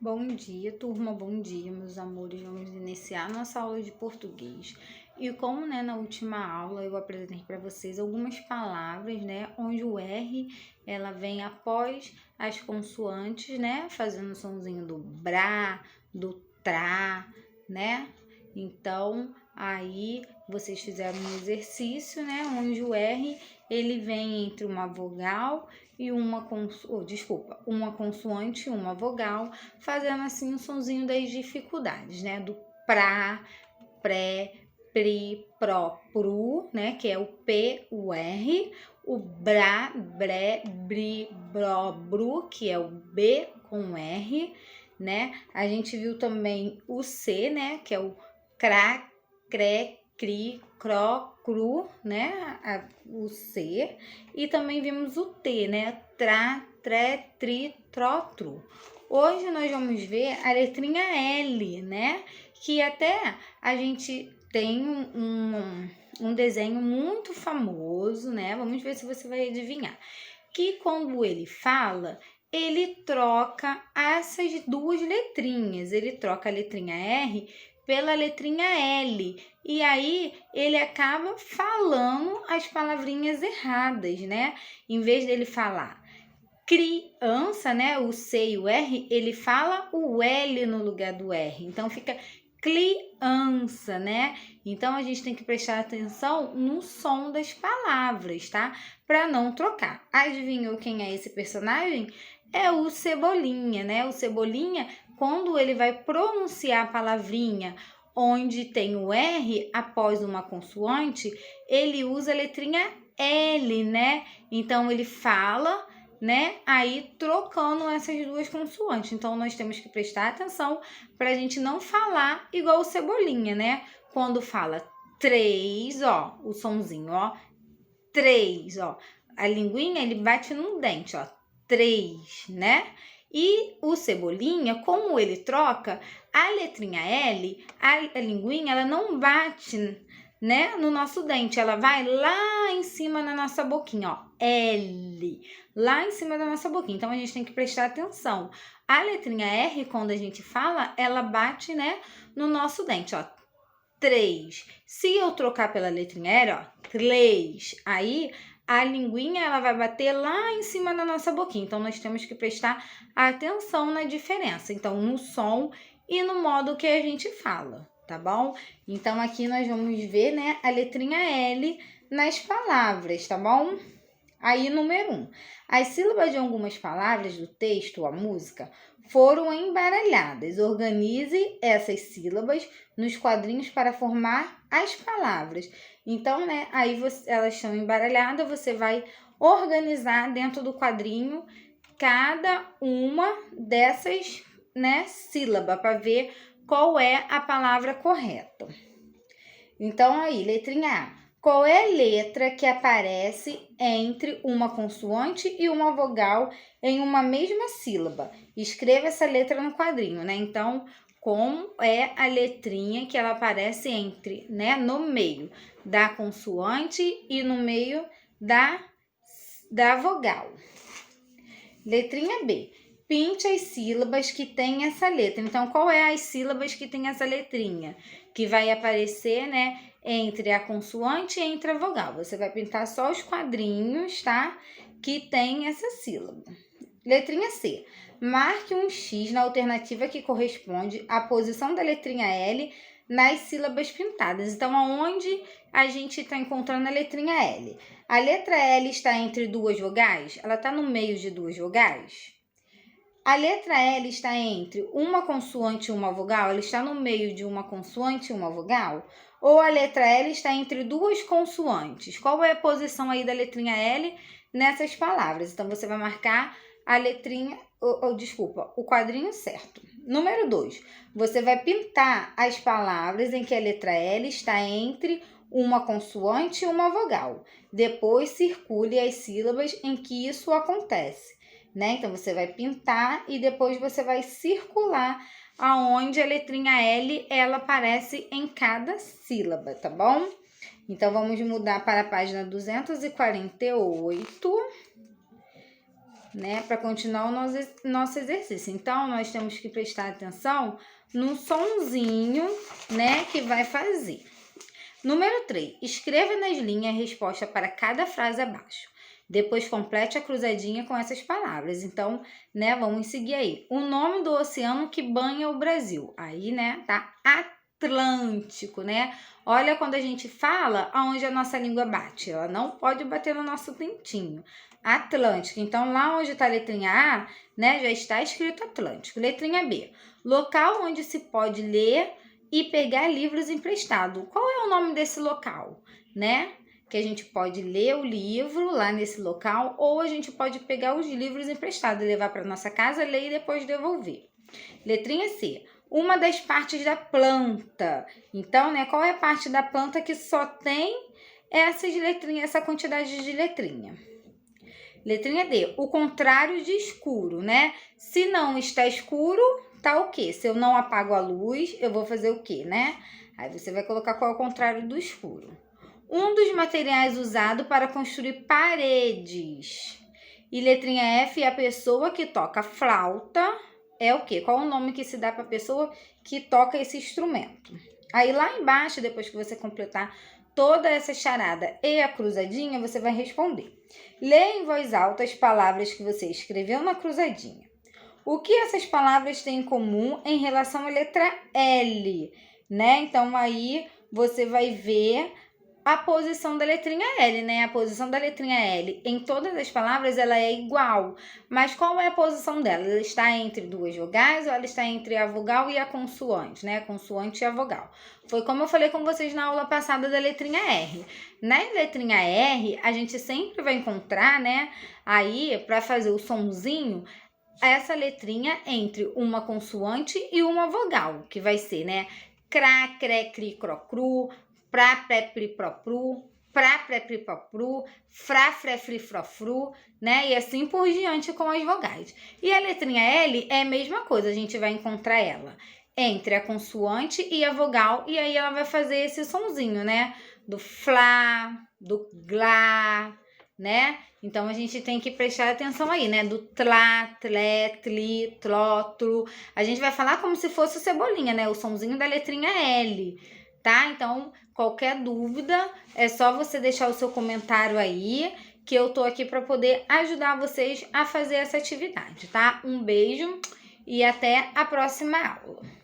Bom dia, turma, bom dia, meus amores. Vamos iniciar nossa aula de português. E como, na última aula eu apresentei para vocês algumas palavras, onde o R, ela vem após as consoantes, fazendo o sonzinho do brá, do trá, Então, aí vocês fizeram um exercício, onde o R, ele vem entre uma vogal e uma consoante e uma vogal, fazendo assim o sonzinho das dificuldades, do pra, pré, pri, pró, pru, que é o P, o R, o brá, bré, bri, bró, bru, que é o B com R, A gente viu também o C, que é o crá, cré, cri, cró, cru, o C, e também vimos o T, trá, tré, tri, tró, tru. Hoje nós vamos ver a letrinha L, que até a gente tem um desenho muito famoso, Vamos ver se você vai adivinhar. Que quando ele fala, ele troca essas duas letrinhas. Ele troca a letrinha R pela letrinha L. E aí, ele acaba falando as palavrinhas erradas, Em vez dele falar criança, o C e o R, ele fala o L no lugar do R. Então, fica criança, Então, a gente tem que prestar atenção no som das palavras, tá? Para não trocar. Adivinhou quem é esse personagem? É o Cebolinha, O Cebolinha, quando ele vai pronunciar a palavrinha onde tem o R após uma consoante, ele usa a letrinha L, Então, ele fala, aí trocando essas duas consoantes. Então, nós temos que prestar atenção para a gente não falar igual o Cebolinha, Quando fala 3, ó, o sonzinho, ó, 3, ó, a linguinha ele bate no dente, ó, 3, E o Cebolinha, como ele troca, a letrinha L, a linguinha, ela não bate, no nosso dente, ela vai lá em cima na nossa boquinha, ó, L, lá em cima da nossa boquinha. Então, a gente tem que prestar atenção. A letrinha R, quando a gente fala, ela bate, no nosso dente, ó, 3. Se eu trocar pela letrinha R, ó, 3, aí a linguinha ela vai bater lá em cima da nossa boquinha. Então, nós temos que prestar atenção na diferença. Então, no som e no modo que a gente fala, tá bom? Então, aqui nós vamos ver, a letrinha L nas palavras, tá bom? Aí, número 1. As sílabas de algumas palavras do texto, a música, foram embaralhadas. Organize essas sílabas nos quadrinhos para formar as palavras. Então, aí elas estão embaralhadas, você vai organizar dentro do quadrinho cada uma dessas, sílabas para ver qual é a palavra correta. Então, aí, letrinha A. Qual é a letra que aparece entre uma consoante e uma vogal em uma mesma sílaba? Escreva essa letra no quadrinho, Então, como é a letrinha que ela aparece entre, no meio da consoante e no meio da vogal? Letrinha B. Pinte as sílabas que tem essa letra. Então, qual é as sílabas que tem essa letrinha? Que vai aparecer, entre a consoante e entre a vogal. Você vai pintar só os quadrinhos, tá? Que tem essa sílaba. Letrinha C. Marque um X na alternativa que corresponde à posição da letrinha L nas sílabas pintadas. Então, aonde a gente está encontrando a letrinha L? A letra L está entre duas vogais? Ela está no meio de duas vogais? A letra L está entre uma consoante e uma vogal? Ela está no meio de uma consoante e uma vogal? Ou a letra L está entre duas consoantes? Qual é a posição aí da letrinha L nessas palavras? Então, você vai marcar a letrinha, o quadrinho certo. Número 2, você vai pintar as palavras em que a letra L está entre uma consoante e uma vogal. Depois, circule as sílabas em que isso acontece, Então, você vai pintar e depois você vai circular aonde a letrinha L, ela aparece em cada sílaba, tá bom? Então, vamos mudar para a página 248, né? Para continuar o nosso exercício. Então, nós temos que prestar atenção no sonzinho, né? Que vai fazer. Número 3. Escreva nas linhas a resposta para cada frase abaixo. Depois complete a cruzadinha com essas palavras. Então, né, vamos seguir aí. O nome do oceano que banha o Brasil. Aí, né, tá Atlântico, né? Olha quando a gente fala aonde a nossa língua bate. Ela não pode bater no nosso dentinho. Atlântico. Então, lá onde está a letrinha A, né, já está escrito Atlântico. Letrinha B. Local onde se pode ler e pegar livros emprestados. Qual é o nome desse local, né? Que a gente pode ler o livro lá nesse local, ou a gente pode pegar os livros emprestados, levar para nossa casa, ler e depois devolver. Letrinha C. Uma das partes da planta. Então, né, qual é a parte da planta que só tem essas letrinhas, essa quantidade de letrinha? Letrinha D. O contrário de escuro, né? Se não está escuro, tá o quê? Se eu não apago a luz, eu vou fazer o quê, né? Aí você vai colocar qual é o contrário do escuro. Um dos materiais usado para construir paredes. E letrinha F, a pessoa que toca flauta é o quê? Qual o nome que se dá para a pessoa que toca esse instrumento? Aí lá embaixo, depois que você completar toda essa charada e a cruzadinha, você vai responder. Leia em voz alta as palavras que você escreveu na cruzadinha. O que essas palavras têm em comum em relação à letra L, né? Então, aí você vai ver a posição da letrinha L, né? A posição da letrinha L em todas as palavras, ela é igual. Mas qual é a posição dela? Ela está entre duas vogais ou ela está entre a vogal e a consoante, né? A consoante e a vogal. Foi como eu falei com vocês na aula passada da letrinha R. Na letrinha R, a gente sempre vai encontrar, né? Aí, para fazer o sonzinho, essa letrinha entre uma consoante e uma vogal, que vai ser, né? Crá, cré, cri, cro, cru, pra, pré, pri, pro, pru, pra, pré, pri, pro, pru, frá, fré, fri, fro, fru, né? E assim por diante com as vogais. E a letrinha L é a mesma coisa, a gente vai encontrar ela entre a consoante e a vogal, e aí ela vai fazer esse sonzinho, né? Do flá, do glá, né? Então, a gente tem que prestar atenção aí, né? Do tlá, tlé, tli, tló, tru. A gente vai falar como se fosse o cebolinha, né? O sonzinho da letrinha L, tá? Então, qualquer dúvida, é só você deixar o seu comentário aí, que eu tô aqui para poder ajudar vocês a fazer essa atividade, tá? Um beijo e até a próxima aula.